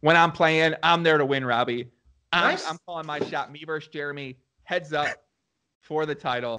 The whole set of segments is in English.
when I'm playing, I'm there to win, Robbie. I'm Nice. calling my shot. Me versus Jeremy. Heads up for the title.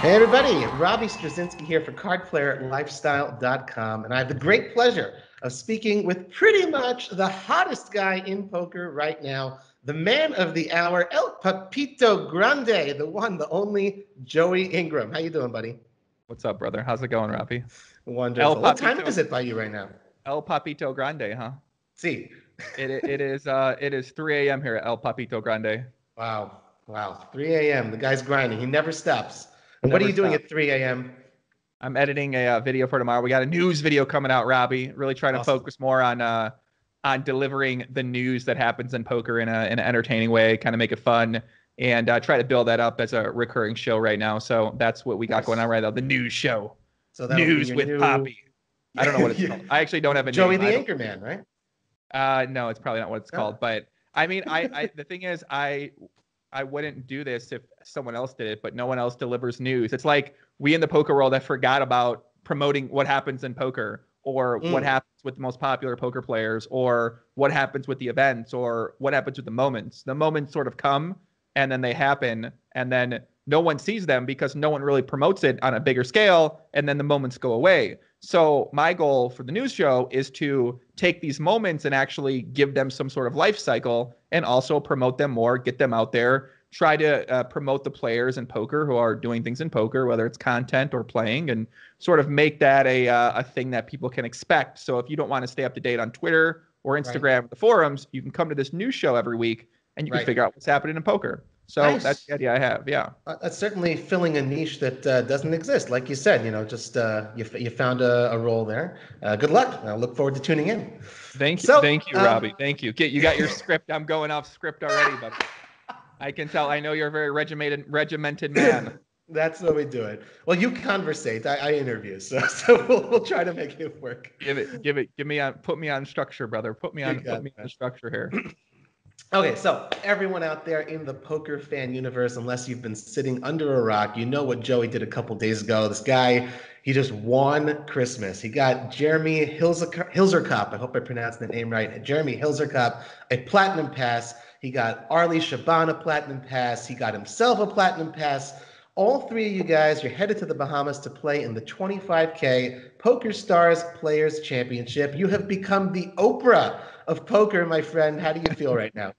Hey everybody, Robbie Straczynski here for CardPlayerLifestyle.com, and I have the great pleasure of speaking with pretty much the hottest guy in poker right now, the man of the hour, El Papito Grande, the one, the only Joey Ingram. How you doing, buddy? What's up, brother? How's it going, Robbie? Wonderful. What time is it by you right now? El Papito Grande, huh? See. It is 3 a.m. here at El Papito Grande. Wow. 3 a.m. The guy's grinding. He never stops. And what are you doing at 3 a.m.? I'm editing a video for tomorrow. We got a news video coming out, Robbie. Really trying to focus more on delivering the news that happens in poker in an entertaining way, kind of make it fun, and try to build that up as a recurring show right now. So that's what we got going on right now, the news show. So news with Poppy. I don't know what it's called. I actually don't have a Joey name. the Anchorman, right? No, it's probably not what it's called. But I mean, the thing is, I wouldn't do this if someone else did it, but no one else delivers news. It's like we in the poker world have forgot about promoting what happens in poker, or what happens with the most popular poker players, or what happens with the events, or what happens with the moments. The moments sort of come and then they happen, and then no one sees them because no one really promotes it on a bigger scale, and then the moments go away. So my goal for the news show is to take these moments and actually give them some sort of life cycle, and also promote them more, get them out there, try to promote the players in poker who are doing things in poker, whether it's content or playing, and sort of make that a thing that people can expect. So if you don't want to stay up to date on Twitter or Instagram or the forums, you can come to this news show every week and you can figure out what's happening in poker. So that's the idea I have. Yeah. That's certainly filling a niche that doesn't exist. Like you said, just you found a role there. Good luck. I look forward to tuning in. Thank you, Robbie. Thank you. You got your script. I'm going off script already, but I can tell. I know you're a very regimented man. That's the way we do it. Well, you conversate. I interview, so we'll try to make it work. Put me on structure, brother. Put me on structure here. Okay, so everyone out there in the poker fan universe, unless you've been sitting under a rock, you know what Joey did a couple days ago. This guy, he just won Christmas. He got Jeremy Hilsercop. I hope I pronounced the name right. Jeremy Hilsercop, a platinum pass. He got Arlie Shaban a platinum pass. He got himself a platinum pass. All three of you guys, you're headed to the Bahamas to play in the 25K PokerStars Players Championship. You have become the Oprah of poker, my friend. How do you feel right now?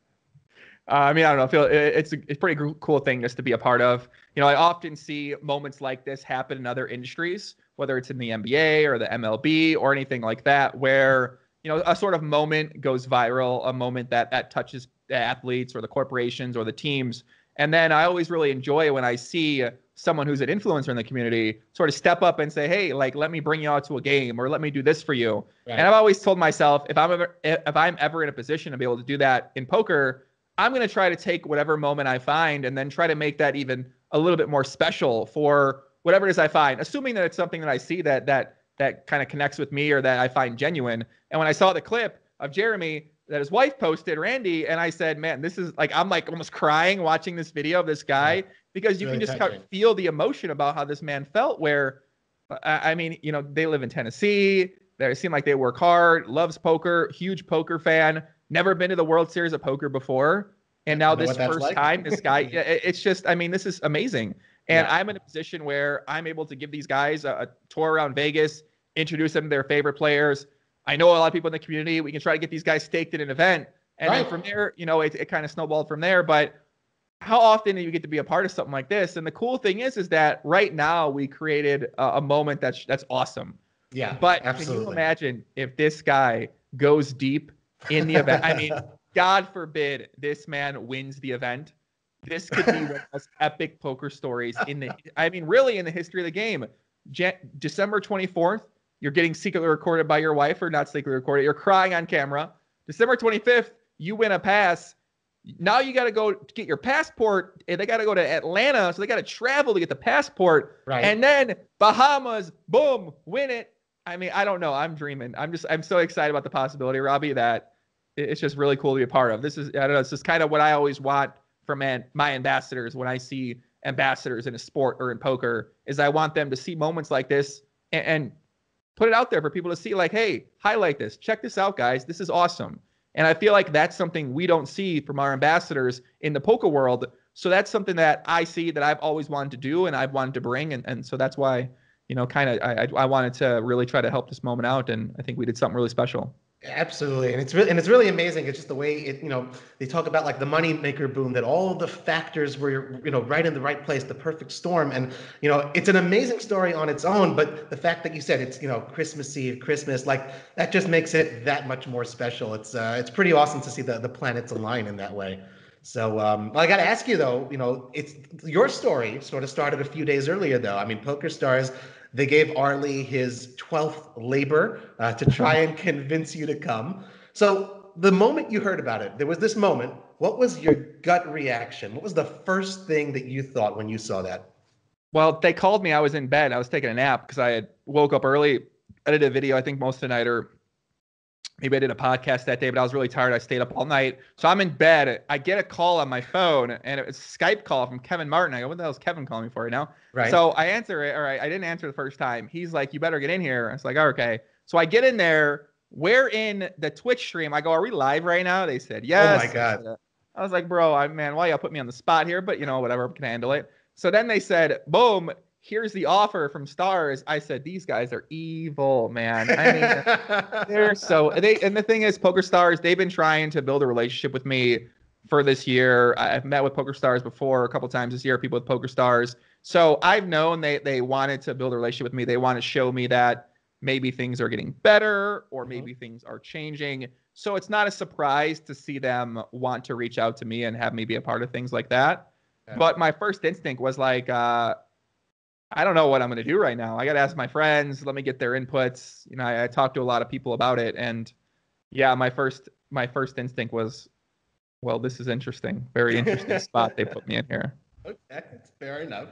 I mean, I don't know. It's a pretty cool thing just to be a part of. I often see moments like this happen in other industries, whether it's in the NBA or the MLB or anything like that, where a sort of moment goes viral, a moment that touches the athletes or the corporations or the teams. And then I always really enjoy when I see someone who's an influencer in the community sort of step up and say, hey, like, let me bring you out to a game, or let me do this for you. Right. And I've always told myself, if I'm ever in a position to be able to do that in poker, I'm going to try to take whatever moment I find and then try to make that even a little bit more special for whatever it is I find, assuming that it's something that I see that kind of connects with me or that I find genuine. And when I saw the clip of Jeremy that his wife posted, Randy, and I said, man, this is like, I'm like almost crying watching this video of this guy, because you can just feel the emotion about how this man felt, where, I mean, they live in Tennessee. They seem like they work hard, loves poker, huge poker fan, never been to the World Series of Poker before. And now this first time, this guy, it's just, I mean, this is amazing. And I'm in a position where I'm able to give these guys a tour around Vegas, introduce them to their favorite players. I know a lot of people in the community. We can try to get these guys staked in an event. And then from there, it kind of snowballed from there. But how often do you get to be a part of something like this? And the cool thing is that right now we created a moment that's awesome. Yeah, but absolutely. Can you imagine if this guy goes deep in the event? I mean, God forbid this man wins the event. This could be one of the most epic poker stories really in the history of the game. December 24th, you're getting secretly recorded by your wife, or not secretly recorded. You're crying on camera. December 25th, you win a pass. Now you got to go get your passport, and they got to go to Atlanta, so they got to travel to get the passport, Right. and then Bahamas, boom, win it. I mean, I don't know. I'm dreaming. I'm so excited about the possibility, Robbie, that it's just really cool to be a part of. This is, I don't know, it's just kind of what I always want from my ambassadors when I see ambassadors in a sport or in poker, is I want them to see moments like this and put it out there for people to see, like, hey, highlight this. Check this out, guys. This is awesome. And I feel like that's something we don't see from our ambassadors in the poker world. So that's something that I see that I've always wanted to do and I've wanted to bring. And so that's why, kind of I wanted to really try to help this moment out. And I think we did something really special. Absolutely, and it's really amazing. It's just the way it, they talk about like the money maker boom, that all of the factors were, right in the right place, the perfect storm. And it's an amazing story on its own, but the fact that you said it's Christmas Eve, Christmas, like that just makes it that much more special. It's pretty awesome to see the planets align in that way. So well, I got to ask you though, it's your story sort of started a few days earlier though. I mean, PokerStars, they gave Arlie his 12th labor to try and convince you to come. So the moment you heard about it, there was this moment. What was your gut reaction? What was the first thing that you thought when you saw that? Well, they called me. I was in bed. I was taking a nap because I had woke up early. I did a video, I think most of the night, or maybe I did a podcast that day, but I was really tired. I stayed up all night. So I'm in bed. I get a call on my phone, and it's a Skype call from Kevin Martin. I go, what the hell is Kevin calling me for right now? Right. So I answer it. All right. I didn't answer the first time. He's like, you better get in here. I was like, oh, okay. So I get in there. We're in the Twitch stream. I go, are we live right now? They said, yes. Oh, my God. I was like, bro, man, why y'all put me on the spot here? But, whatever, can handle it. So then they said, boom, here's the offer from Stars. I said, these guys are evil, man. I mean, and the thing is, PokerStars, they've been trying to build a relationship with me for this year. I've met with PokerStars before a couple times this year, people with PokerStars. So I've known they wanted to build a relationship with me. They want to show me that maybe things are getting better or maybe things are changing. So it's not a surprise to see them want to reach out to me and have me be a part of things like that. Yeah. But my first instinct was like, I don't know what I'm going to do right now. I got to ask my friends. Let me get their inputs. I talked to a lot of people about it. And yeah, my first instinct was, well, this is interesting. Very interesting spot they put me in here. Okay, that's fair enough.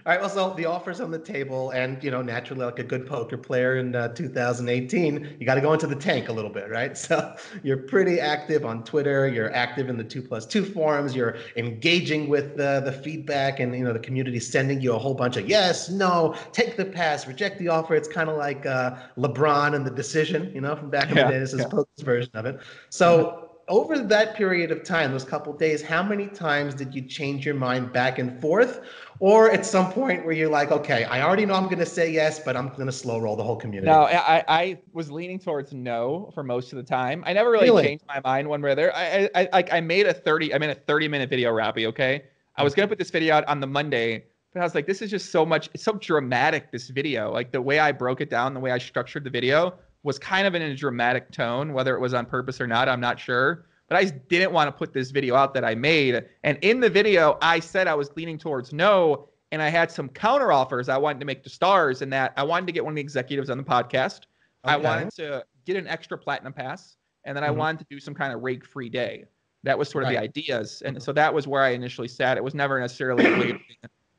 All right, well, so the offer's on the table, and naturally, like a good poker player in 2018, you got to go into the tank a little bit, right? So you're pretty active on Twitter. You're active in the 2+2 forums. You're engaging with the feedback, and the community sending you a whole bunch of yes, no, take the pass, reject the offer. It's kind of like LeBron and the decision, from back in the day. This is poker's version of it. So. Over that period of time, those couple of days, how many times did you change your mind back and forth? Or at some point where you're like, okay, I already know I'm going to say yes, but I'm going to slow roll the whole community? No, I was leaning towards no for most of the time. I never really changed my mind one way or the other. I made a 30-minute video, Robbie, okay? I was going to put this video out on the Monday, but I was like, this is just it's so dramatic, this video. Like the way I broke it down, the way I structured the video was kind of in a dramatic tone, whether it was on purpose or not, I'm not sure. But I just didn't want to put this video out that I made. And in the video, I said I was leaning towards no, and I had some counter offers I wanted to make to Stars, and that I wanted to get one of the executives on the podcast. Okay. I wanted to get an extra platinum pass, and then I wanted to do some kind of rake-free day. That was sort of the ideas. And so that was where I initially sat. It was never necessarily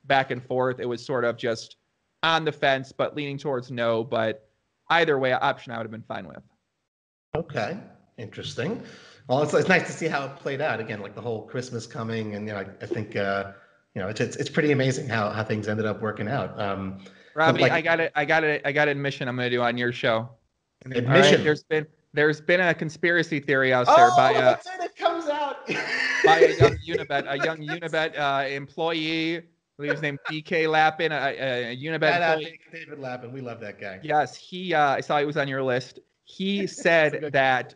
back and forth. It was sort of just on the fence, but leaning towards no. But either way, option I would have been fine with. Okay, interesting. Well, it's nice to see how it played out. Again, like the whole Christmas coming, and I think it's pretty amazing how things ended up working out. Robbie, I got admission I'm going to do on your show. Admission. Right? There's been a conspiracy theory out there by that's it. It comes out by a young Unibet employee. I believe his name DK Lappin, a Unibet employee. David Lappin, we love that guy. Yes, I saw he was on your list. He said that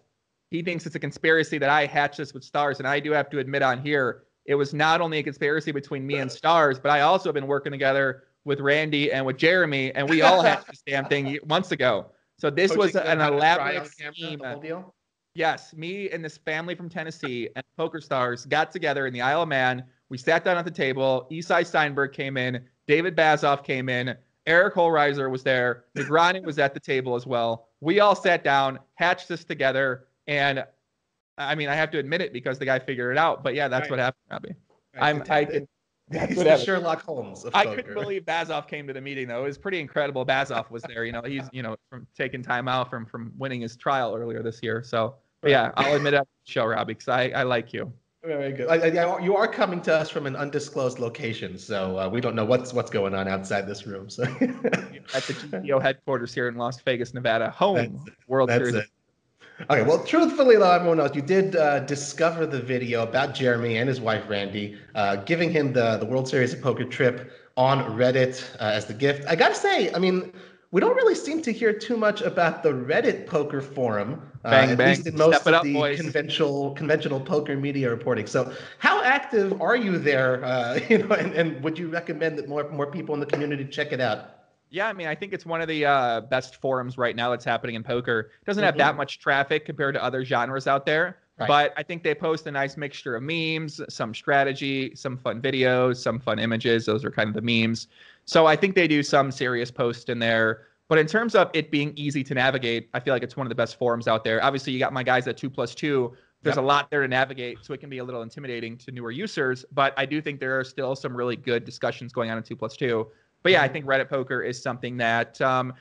he thinks it's a conspiracy that I hatched this with Stars, and I do have to admit on here, it was not only a conspiracy between me and Stars, but I also have been working together with Randy and with Jeremy, and we all hatched this damn thing months ago. So this was an elaborate scheme. Yes, me and this family from Tennessee and PokerStars got together in the Isle of Man. We sat down at the table. Isai Steinberg came in. David Bazoff came in. Eric Holreiser was there. Negrani was at the table as well. We all sat down, hatched this together, and I mean, I have to admit it because the guy figured it out. But yeah, that's Right. what happened, Robbie. Right. I can. That's He's what the happened. Sherlock Holmes of I couldn't poker. believe Bazov came to the meeting though. It was pretty incredible. Bazov was there. He's from taking time out from winning his trial earlier this year. So but Right. yeah, I'll admit it on the show, Robbie, because I like you. Very good. You are coming to us from an undisclosed location, so we don't know what's going on outside this room. So At the GTO headquarters here in Las Vegas, Nevada, home World that's Series. it. Okay, well, truthfully, though, everyone knows you did discover the video about Jeremy and his wife, Randy, giving him the World Series of Poker trip on Reddit as the gift. I got to say, I mean, we don't really seem to hear too much about the Reddit poker forum, Bang, at bang. least in most Step it of up, the boys. conventional poker media reporting. So how active are you there, and would you recommend that more people in the community check it out? Yeah, I mean, I think it's one of the best forums right now that's happening in poker. It doesn't have that much traffic compared to other genres out there, Right. but I think they post a nice mixture of memes, some strategy, some fun videos, some fun images. Those are kind of the memes. So I think they do some serious posts in there. But in terms of it being easy to navigate, I feel like it's one of the best forums out there. Obviously, you got my guys at 2+2. There's a lot there to navigate, so it can be a little intimidating to newer users. But I do think there are still some really good discussions going on in 2+2. But yeah, I think Reddit poker is something that, I'm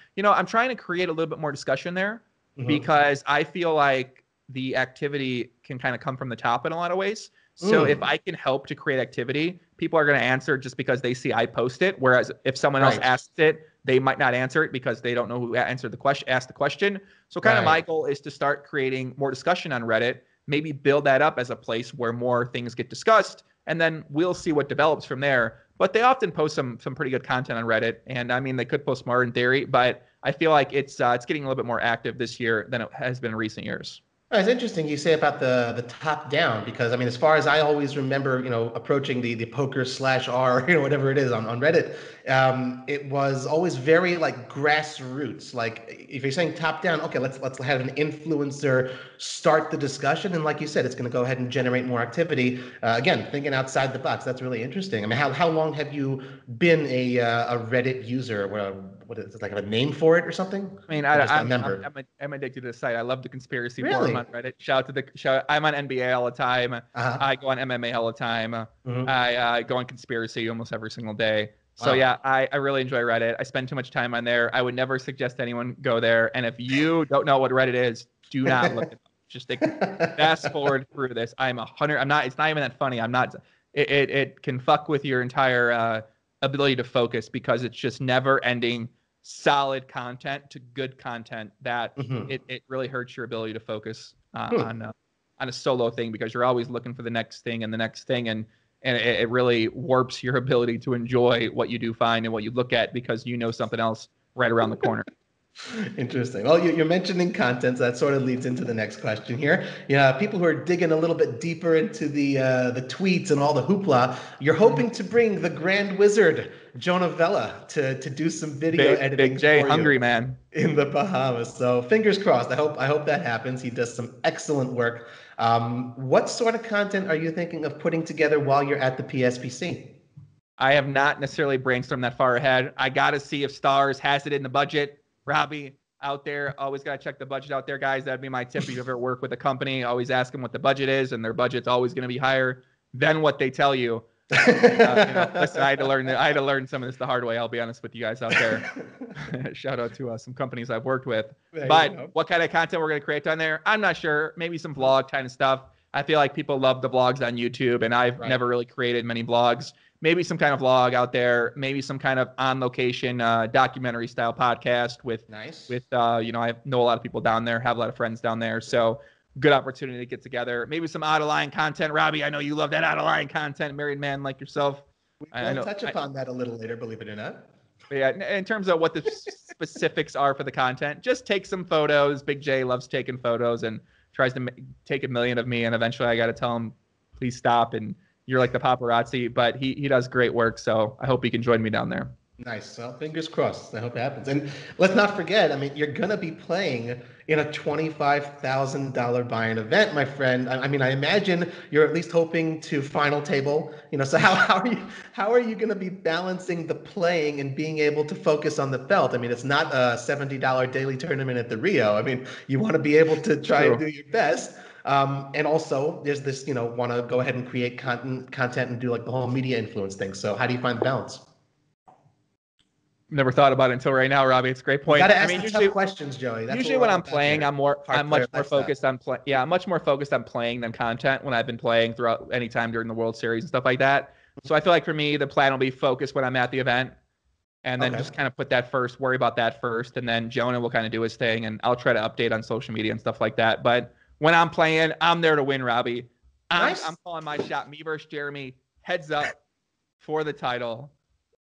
trying to create a little bit more discussion there because I feel like the activity can kind of come from the top in a lot of ways. So if I can help to create activity, people are going to answer just because they see I post it. Whereas if someone else asks it, they might not answer it because they don't know who asked the question. So kind of my goal is to start creating more discussion on Reddit, maybe build that up as a place where more things get discussed, and then we'll see what develops from there. But they often post some pretty good content on Reddit, and I mean they could post more in theory, but I feel like it's getting a little bit more active this year than it has been in recent years. It's interesting you say about the top down because I mean, as far as I always remember, approaching the poker slash R, whatever it is on Reddit, it was always very like grassroots. Like if you're saying top down, okay, let's have an influencer start the discussion, and like you said, it's going to go ahead and generate more activity. Again, thinking outside the box, that's really interesting. I mean, how long have you been a Reddit user? What is it, like a name for it or something? I mean, I'm addicted to the site. I love the conspiracy forum on Reddit. Shout out to the show. I'm on NBA all the time. I go on MMA all the time. I go on conspiracy almost every single day. So yeah, I really enjoy Reddit. I spend too much time on there. I would never suggest anyone go there. And if you don't know what Reddit is, do not look it up. Just fast forward through this. It's not even that funny. It can fuck with your entire ability to focus because it's just never ending solid content to good content that it really hurts your ability to focus on a solo thing because you're always looking for the next thing and the next thing, and it really warps your ability to enjoy what you do find and what you look at because you know something else right around the corner. Interesting. Well, you're mentioning content, so that sort of leads into the next question here. People who are digging a little bit deeper into the tweets and all the hoopla, you're hoping to bring the Grand Wizard, Jonah Vella, to do some video editing Big J, for hungry you man in the Bahamas. So fingers crossed. I hope that happens. He does some excellent work. What sort of content are you thinking of putting together while you're at the PSPC? I have not necessarily brainstormed that far ahead. I got to see if Stars has it in the budget. Robbie out there, always got to check the budget out there, guys. That'd be my tip. If you ever work with a company, always ask them what the budget is, and their budget's always going to be higher than what they tell you. Listen, I had to learn some of this the hard way. I'll be honest with you guys out there. Shout out to some companies I've worked with. But what kind of content we're going to create on there, I'm not sure. Maybe some vlog kind of stuff. I feel like people love the vlogs on YouTube, and I've never really created many vlogs. Maybe some kind of vlog out there, maybe some kind of on location documentary style podcast with I know a lot of people down there, have a lot of friends down there. So good opportunity to get together. Maybe some out of line content. Robbie, I know you love that out of line content, married man like yourself. We'll touch upon that a little later, believe it or not. But yeah, in terms of what the specifics are for the content, just take some photos. Big J loves taking photos and tries to take a million of me. And eventually I got to tell him, please stop. And you're like the paparazzi, but he does great work. So I hope he can join me down there. Nice. Well, fingers crossed. I hope it happens. And let's not forget, I mean, you're going to be playing in a $25,000 buy-in event, my friend. I mean, I imagine you're at least hoping to final table, so how are you going to be balancing the playing and being able to focus on the belt? I mean, it's not a $70 daily tournament at the Rio. I mean, you want to be able to try and do your best. And also there's this, want to go ahead and create content and do like the whole media influence thing. So how do you find the balance? Never thought about it until right now, Robbie. It's a great You point. got to I ask mean, the usually, tough questions, Joey. That's usually what we're when all I'm about playing, here. I'm much more lifestyle. focused on play. Yeah, I'm much more focused on playing than content when I've been playing throughout any time during the World Series and stuff like that. So I feel like for me, the plan will be focused when I'm at the event, and then Okay. just kind of put that first, worry about that first, and then Jonah will kind of do his thing, and I'll try to update on social media and stuff like that. But when I'm playing, I'm there to win, Robbie. Nice. I'm calling my shot. Me versus Jeremy, heads up for the title,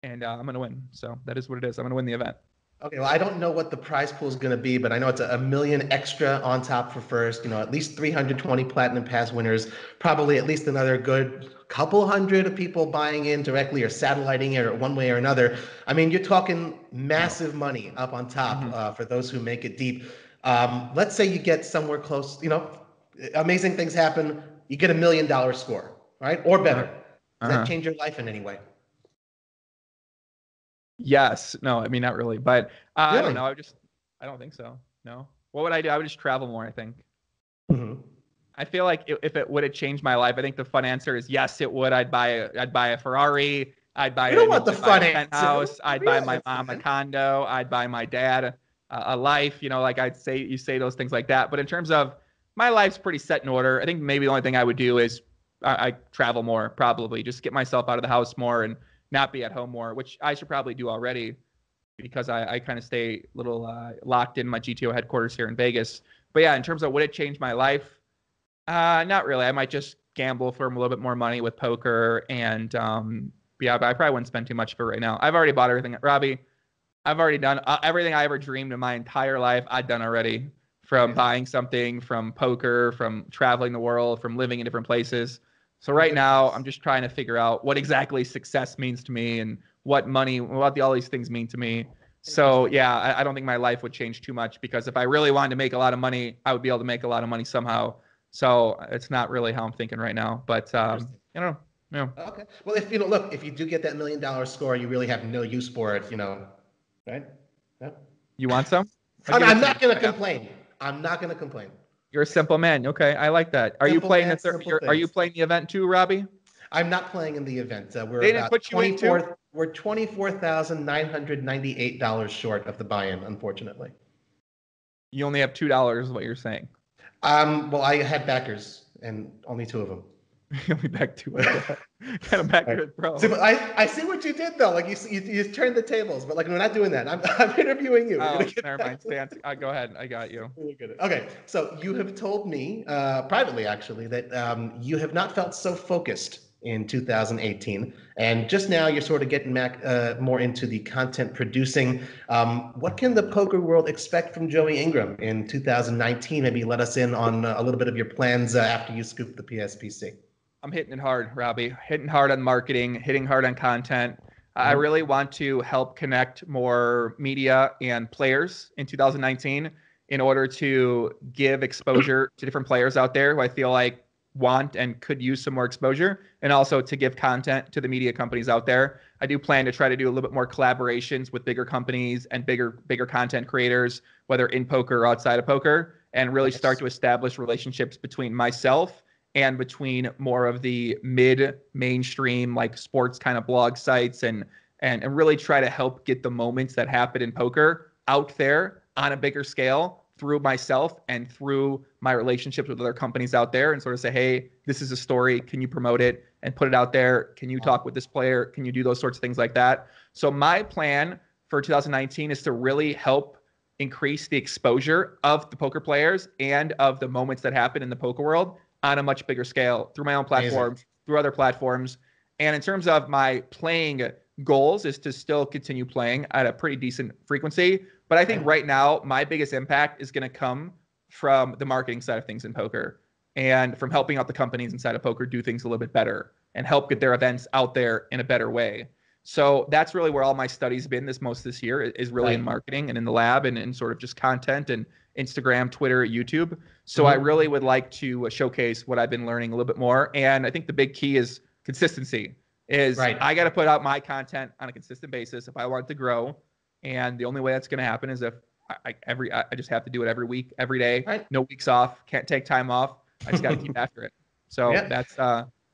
and I'm gonna win. So that is what it is. I'm gonna win the event. Okay, well, I don't know what the prize pool is going to be, but I know it's a million extra on top for first. At least 320 Platinum Pass winners, probably at least another good couple hundred of people buying in directly or satelliting it or one way or another. I mean, you're talking massive money up on top for those who make it deep. Let's say you get somewhere close, amazing things happen. You get $1 million score, right? Or better. Does that change your life in any way? Yes. No, I mean, not really. But I don't Really? know. I don't think so. No. What would I do? I would just travel more, I think. Mm-hmm. I feel like if it would have changed my life, I think the fun answer is yes, it would. I'd buy a Ferrari. I'd buy You don't want the I'd buy fun a answer. penthouse. I'd buy Real my answer, mom a man. condo. I'd buy my dad a life. Like you say those things like that. But in terms of my life's pretty set in order. I think maybe the only thing I would do is I travel more, probably just get myself out of the house more and not be at home more, which I should probably do already because I kind of stay a little locked in my GTO headquarters here in Vegas. But yeah, in terms of would it change my life? Not really. I might just gamble for a little bit more money with poker, and yeah, but I probably wouldn't spend too much for right now. I've already bought everything, Robbie. I've already done everything I ever dreamed in my entire life. I've done already, from buying something, from poker, from traveling the world, from living in different places. So right now, I'm just trying to figure out what exactly success means to me and what all these things mean to me. So yeah, I don't think my life would change too much because if I really wanted to make a lot of money, I would be able to make a lot of money somehow. So it's not really how I'm thinking right now, but I don't know. Okay. Well, if you do get that $1 million score, you really have no use for it, right? Yeah. You want some? I'm not going to complain. I'm not going to complain. You're a simple man. Okay, I like that. Are you playing Are you playing the event too, Robbie? I'm not playing in the event. We're They didn't about put you in too? We're $24,998 short of the buy-in, unfortunately. You only have $2, is what you're saying. Well, I had backers and only 2 of them. You'll be back to it. Kind of back to it, bro. So, I see what you did though. Like you turned the tables, but like we're not doing that. I'm interviewing you. Oh, never mind. Go ahead. I got you. Okay, so you have told me privately, actually, that you have not felt so focused in 2018, and just now you're sort of getting back more into the content producing. What can the poker world expect from Joey Ingram in 2019? Maybe let us in on a little bit of your plans after you scoop the PSPC. I'm hitting it hard, Robbie. Hitting hard on marketing, hitting hard on content. I really want to help connect more media and players in 2019 in order to give exposure to different players out there who I feel like want and could use some more exposure, and also to give content to the media companies out there. I do plan to try to do a little bit more collaborations with bigger companies and bigger content creators, whether in poker or outside of poker, and really start to establish relationships between myself and between more of the mainstream like sports kind of blog sites and really try to help get the moments that happen in poker out there on a bigger scale through myself and through my relationships with other companies out there, and sort of say, hey, this is a story. Can you promote it and put it out there? Can you talk with this player? Can you do those sorts of things like that? So my plan for 2019 is to really help increase the exposure of the poker players and of the moments that happen in the poker world on a much bigger scale through my own platforms, through other platforms. And in terms of my playing goals is to still continue playing at a pretty decent frequency. But I think right now, my biggest impact is going to come from the marketing side of things in poker and from helping out the companies inside of poker do things a little bit better and help get their events out there in a better way. So that's really where all my studies been this year is really in marketing and in the lab and in sort of just content and Instagram, Twitter, YouTube. So I really would like to showcase what I've been learning a little bit more. And I think the big key is consistency. I got to put out my content on a consistent basis if I want it to grow. And the only way that's going to happen is if I just have to do it every week, every day, no weeks off, can't take time off. I just got to keep after it. So Yeah. that's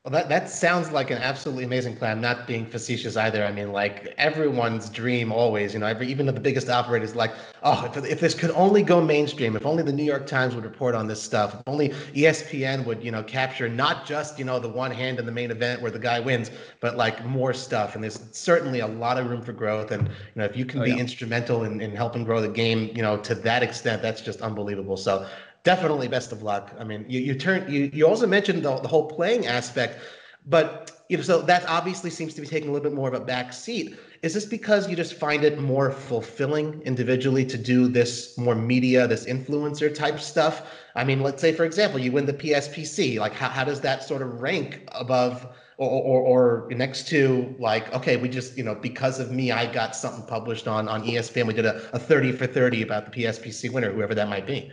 Well, that sounds like an absolutely amazing plan. I'm not being facetious either. I mean, like everyone's dream always, even the biggest operators, like, oh, if this could only go mainstream, if only the New York Times would report on this stuff, if only ESPN would, capture not just, the one hand in the main event where the guy wins, but like more stuff. And there's certainly a lot of room for growth. And, if you can be instrumental in helping grow the game, to that extent, that's just unbelievable. So definitely best of luck. I mean, you also mentioned the whole playing aspect, but so that obviously seems to be taking a little bit more of a back seat. Is this because you just find it more fulfilling individually to do this more media, this influencer type stuff? I mean, let's say, for example, you win the PSPC. Like, how does that sort of rank above or next to, like, okay, we just, because of me, I got something published on ESPN. We did a 30 for 30 about the PSPC winner, whoever that might be.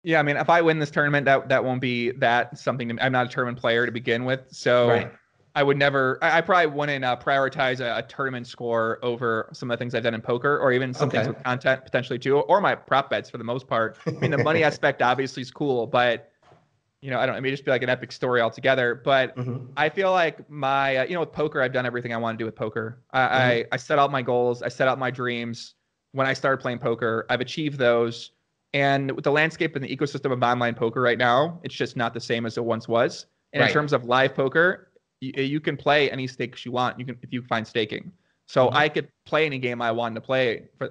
Yeah, I mean, if I win this tournament, that won't be that something. I'm not a tournament player to begin with, so Right. I would never. I probably wouldn't prioritize a tournament score over some of the things I've done in poker, or even some things with content potentially too, or my prop bets for the most part. I mean, the money aspect obviously is cool, but I don't. It may just be like an epic story altogether. But I feel like my, with poker, I've done everything I want to do with poker. I set out my goals. I set out my dreams when I started playing poker. I've achieved those. And with the landscape and the ecosystem of online poker right now, it's just not the same as it once was. And in terms of live poker, you can play any stakes you want. If you find staking. So I could play any game I wanted to play for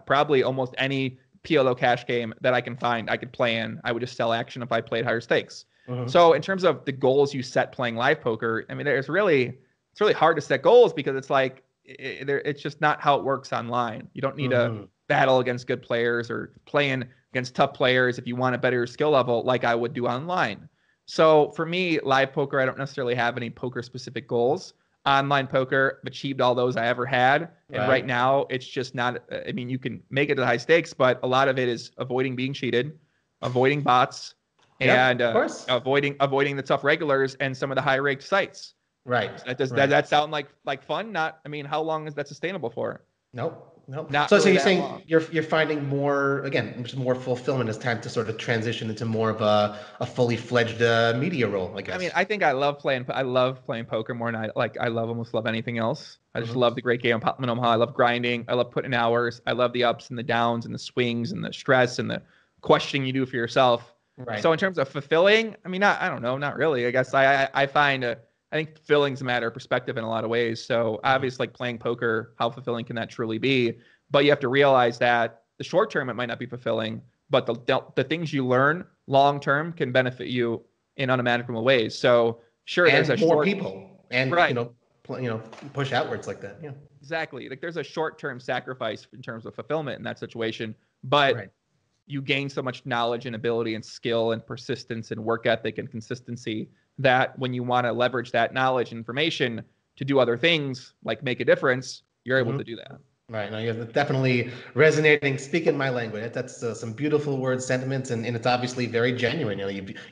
probably almost any PLO cash game that I can find. I could play in. I would just sell action if I played higher stakes. So in terms of the goals you set playing live poker, I mean, it's really hard to set goals because it's like it's just not how it works online. You don't need to battle against good players or playing against tough players if you want a better skill level like I would do online. So for me, live poker, I don't necessarily have any poker specific goals. Online poker, I've achieved all those I ever had. And right now it's just not, I mean, you can make it to high stakes, but a lot of it is avoiding being cheated, avoiding bots, and avoiding the tough regulars and some of the high ranked sites. Right. Does that sound like fun? Not, I mean, how long is that sustainable for? Nope. Not so really you're saying long. you're finding more fulfillment as time to sort of transition into more of a fully fledged media role, I guess. I mean, I think I love playing poker more than I almost love anything else. I just love the great game of Omaha. I love grinding. I love putting in hours. I love the ups and the downs and the swings and the stress and the questioning you do for yourself. Right. So in terms of fulfilling, I mean, I don't know, not really. I guess I find I think fulfilling's a matter of perspective in a lot of ways. So obviously, like playing poker, how fulfilling can that truly be? But you have to realize that the short term, it might not be fulfilling, but the things you learn long term can benefit you in unimaginable ways. So sure, and there's a more people and right. Push outwards like that. Yeah. Exactly. Like there's a short term sacrifice in terms of fulfillment in that situation, but you gain so much knowledge and ability and skill and persistence and work ethic and consistency that when you want to leverage that knowledge and information to do other things like make a difference, you're able to do that. Right. No, you're definitely resonating, speaking my language. That's some beautiful words, sentiments, and it's obviously very genuine.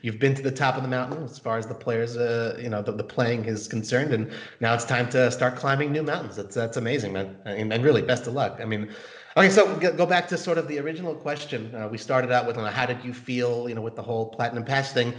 You've been to the top of the mountain as far as the players, the playing is concerned, and now it's time to start climbing new mountains. That's amazing, man. And really, best of luck. I mean, okay, so go back to sort of the original question. We started out with how did you feel, with the whole Platinum Pass thing.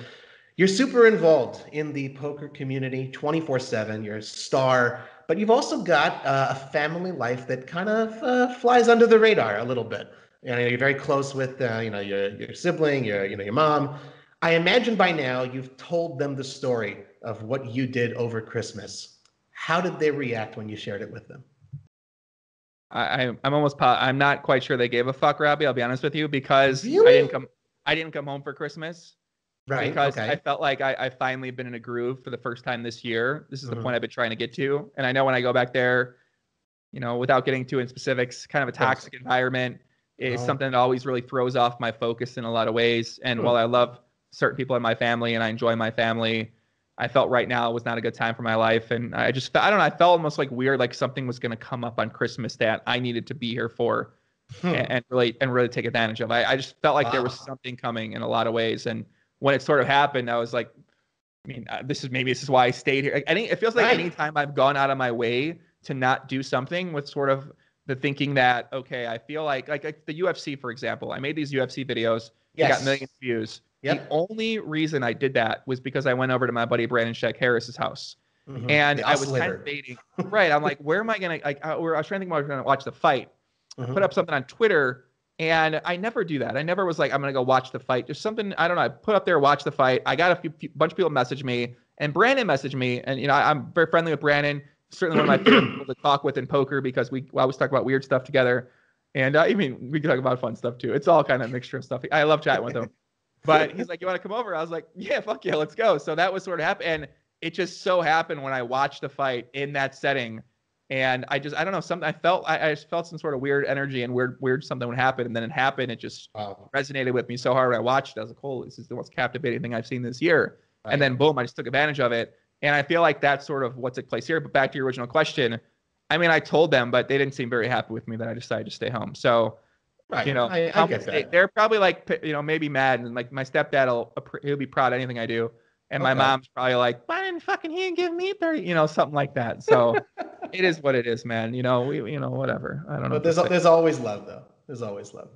You're super involved in the poker community 24/7. You're a star, but you've also got a family life that kind of flies under the radar a little bit. You're very close with your sibling, your mom. I imagine by now you've told them the story of what you did over Christmas. How did they react when you shared it with them? I'm I'm not quite sure they gave a fuck, Robbie. I'll be honest with you, because Really? I didn't come home for Christmas. Right. Because Okay. I felt like I finally been in a groove for the first time this year. This is the point I've been trying to get to. And I know when I go back there, without getting too in specifics, kind of a toxic environment is something that always really throws off my focus in a lot of ways. And while I love certain people in my family and I enjoy my family, I felt right now was not a good time for my life. And I don't know, I felt almost like weird, like something was going to come up on Christmas that I needed to be here for and really take advantage of. I just felt like there was something coming in a lot of ways. And when it sort of happened, I was like, I mean, this is why I stayed here. Like, it feels like any time I've gone out of my way to not do something with sort of the thinking that, okay, I feel like the UFC, for example, I made these UFC videos. They got millions of views. The only reason I did that was because I went over to my buddy Brandon Sheck Harris's house, and I was kind of debating. Right, I'm like, where am I gonna like? I was trying to think about going to watch the fight. I put up something on Twitter, and I never do that. I never was like, I'm gonna go watch the fight. Just something, I don't know. I put up there, watch the fight. I got a bunch of people message me, and Brandon messaged me, and I'm very friendly with Brandon. Certainly one of my favorite people to talk with in poker because we always talk about weird stuff together. And I mean, we can talk about fun stuff too. It's all kind of a mixture of stuff. I love chatting with him. But he's like, you want to come over? I was like, yeah, fuck yeah, let's go. So that was sort of happened. And it just so happened when I watched the fight in that setting. And I don't know, something I just felt some sort of weird energy and weird something would happen. And then it happened. It just resonated with me so hard when I watched it. I was like, holy, this is the most captivating thing I've seen this year. Right. And then boom, I just took advantage of it. And I feel like that's sort of what took place here. But back to your original question, I mean, I told them, but they didn't seem very happy with me that I decided to stay home. So, I get that. They're probably like, maybe mad. And like my stepdad, he'll be proud of anything I do. And my mom's probably like, why didn't fucking he give me 30, something like that. So it is what it is, man. Whatever. I don't know. But there's always love, though. There's always love.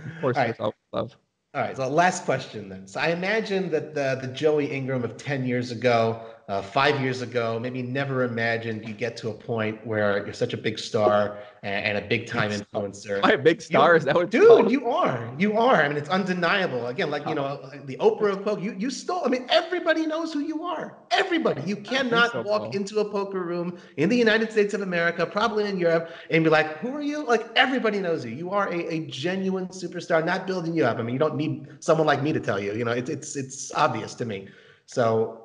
Of course, there's always love. All right. So last question then. So I imagine that the Joey Ingram of 10 years ago, 5 years ago, maybe never imagined you get to a point where you're such a big star and a big time influencer. Am I a big star? Is that what? Dude, you are. I mean, it's undeniable. Again, like, the Oprah of Poker, you stole. I mean, everybody knows who you are. Everybody. You cannot walk into a poker room in the United States of America, probably in Europe, and be like, who are you? Like, everybody knows you. You are a genuine superstar, not building you up. I mean, you don't need someone like me to tell you. It's obvious to me. So,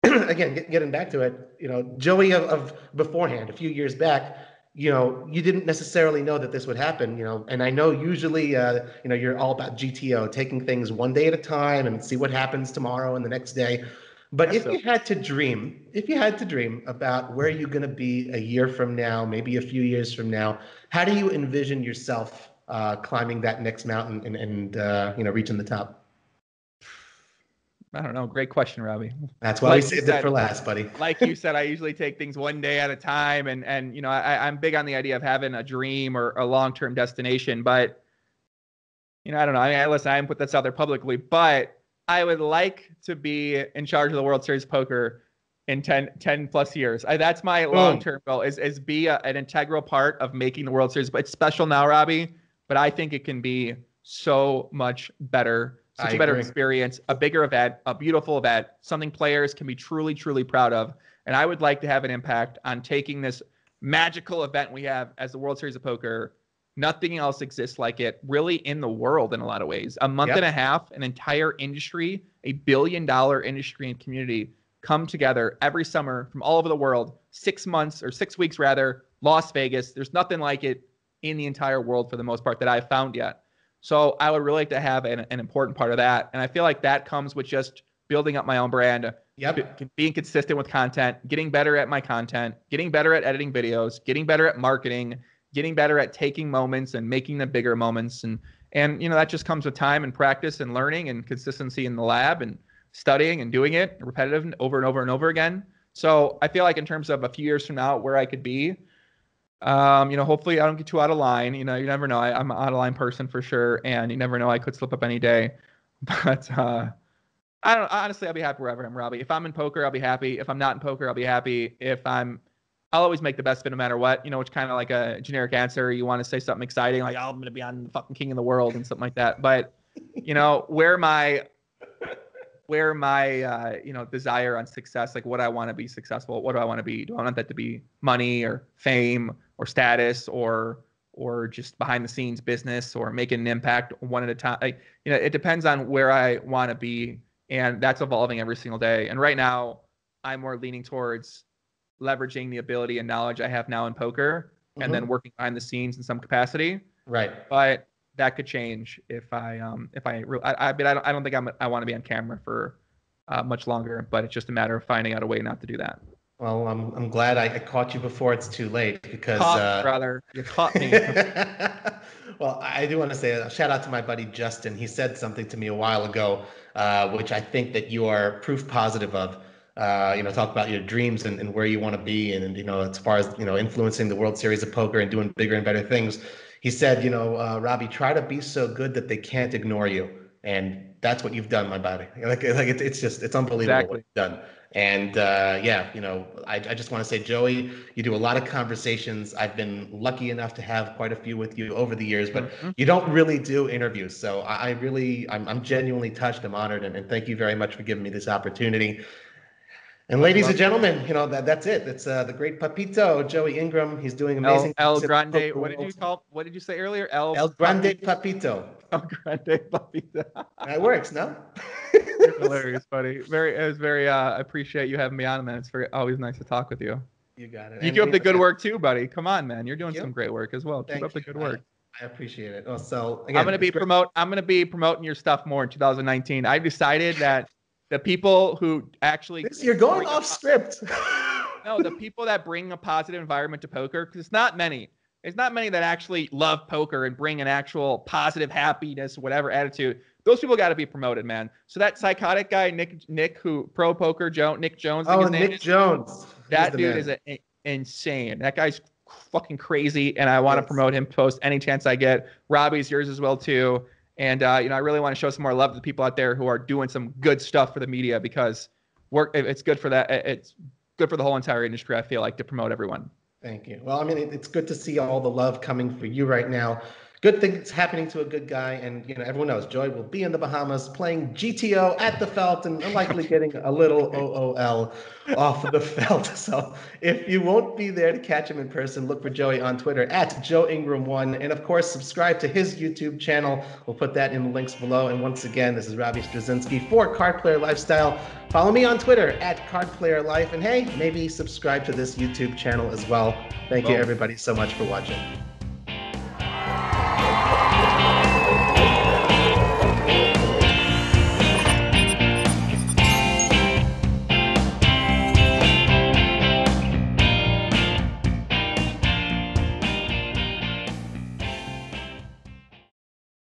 again, getting back to it, Joey of beforehand, a few years back, you didn't necessarily know that this would happen, and I know usually, you're all about GTO, taking things one day at a time and see what happens tomorrow and the next day. But if you had to dream about where you're going to be a year from now, maybe a few years from now, how do you envision yourself climbing that next mountain and reaching the top? I don't know. Great question, Robbie. That's why we saved it for last, buddy. Like you said, I usually take things one day at a time, and I'm big on the idea of having a dream or a long-term destination. But I don't know. I mean, listen, I haven't put this out there publicly, but I would like to be in charge of the World Series of Poker in 10 plus years. That's my long-term goal is be an integral part of making the World Series. But it's special now, Robbie, but I think it can be so much better. Such a better experience, a bigger event, a beautiful event, something players can be truly, truly proud of. And I would like to have an impact on taking this magical event we have as the World Series of Poker. Nothing else exists like it, really, in the world in a lot of ways. A month and a half, an entire industry, $1 billion industry and community come together every summer from all over the world, 6 months or 6 weeks rather, Las Vegas. There's nothing like it in the entire world for the most part that I've found yet. So I would really like to have an important part of that. And I feel like that comes with just building up my own brand, being consistent with content, getting better at my content, getting better at editing videos, getting better at marketing, getting better at taking moments and making them bigger moments. And that just comes with time and practice and learning and consistency in the lab and studying and doing it repetitive over and over and over again. So I feel like in terms of a few years from now, where I could be, hopefully I don't get too out of line. You never know. I'm an out of line person for sure. And you never know. I could slip up any day. But I don't honestly, I'll be happy wherever I'm, Robbie. If I'm in poker, I'll be happy. If I'm not in poker, I'll be happy. I'll always make the best of it no matter what. It's kind of like a generic answer. You want to say something exciting, like, I'm going to be on the fucking king of the world and something like that. But, where my desire on success, like what I want to be successful, what do I want to be? Do I want that to be money or fame or status or just behind the scenes business or making an impact one at a time? It depends on where I want to be, and that's evolving every single day. And right now I'm more leaning towards leveraging the ability and knowledge I have now in poker and then working behind the scenes in some capacity. Right. But that could change if I don't think I want to be on camera for much longer, but it's just a matter of finding out a way not to do that. Well, I'm glad I caught you before it's too late because brother, you caught me. Well, I do want to say a shout out to my buddy Justin. He said something to me a while ago, which I think that you are proof positive of. Talk about your dreams and where you want to be, and as far as influencing the World Series of Poker and doing bigger and better things. He said, Robbie, try to be so good that they can't ignore you. And that's what you've done, my buddy. It's unbelievable Exactly. what you've done. And yeah, you know, I just want to say, Joey, you do a lot of conversations. I've been lucky enough to have quite a few with you over the years, but you don't really do interviews. So I'm genuinely touched. I'm honored, and thank you very much for giving me this opportunity. And ladies and gentlemen, you know, that's it. It's the great Papito, Joey Ingram. He's doing amazing El things in the Grande. poker What did you world. call? What did you say earlier? El Grande Papito. El Grande Papito. That works, no? You're hilarious, buddy. It was very. I appreciate you having me on, man. It's always nice to talk with you. You got it. You keep up the good work too, buddy. Come on, man. You're doing some great work as well. Keep up the good work. I appreciate it. Oh, so again, I'm gonna be promoting your stuff more in 2019. I decided that the people who actually you're going off script. No, the people that bring a positive environment to poker, because it's not many. There's not many that actually love poker and bring an actual positive happiness, whatever attitude. Those people got to be promoted, man. So that psychotic guy, Nick, who Pro Poker Nick Jones. Oh, Nick Jones. That dude is insane. That guy's fucking crazy, and I want to promote him. Post any chance I get. Robbie's yours as well too. And you know, I really want to show some more love to the people out there who are doing some good stuff for the media, because it's good for that. It's good for the whole entire industry, I feel like, to promote everyone. Thank you. Well, I mean, it's good to see all the love coming for you right now. Good things happening to a good guy, and you know, everyone knows Joey will be in the Bahamas playing GTO at the felt, and likely getting a little OOL off of the felt. So if you won't be there to catch him in person, look for Joey on Twitter at JoeIngram1, and of course subscribe to his YouTube channel. We'll put that in the links below. And once again, this is Robbie Straczynski for Card Player Lifestyle. Follow me on Twitter at CardPlayerLife, and hey, maybe subscribe to this YouTube channel as well. Thank you everybody so much for watching.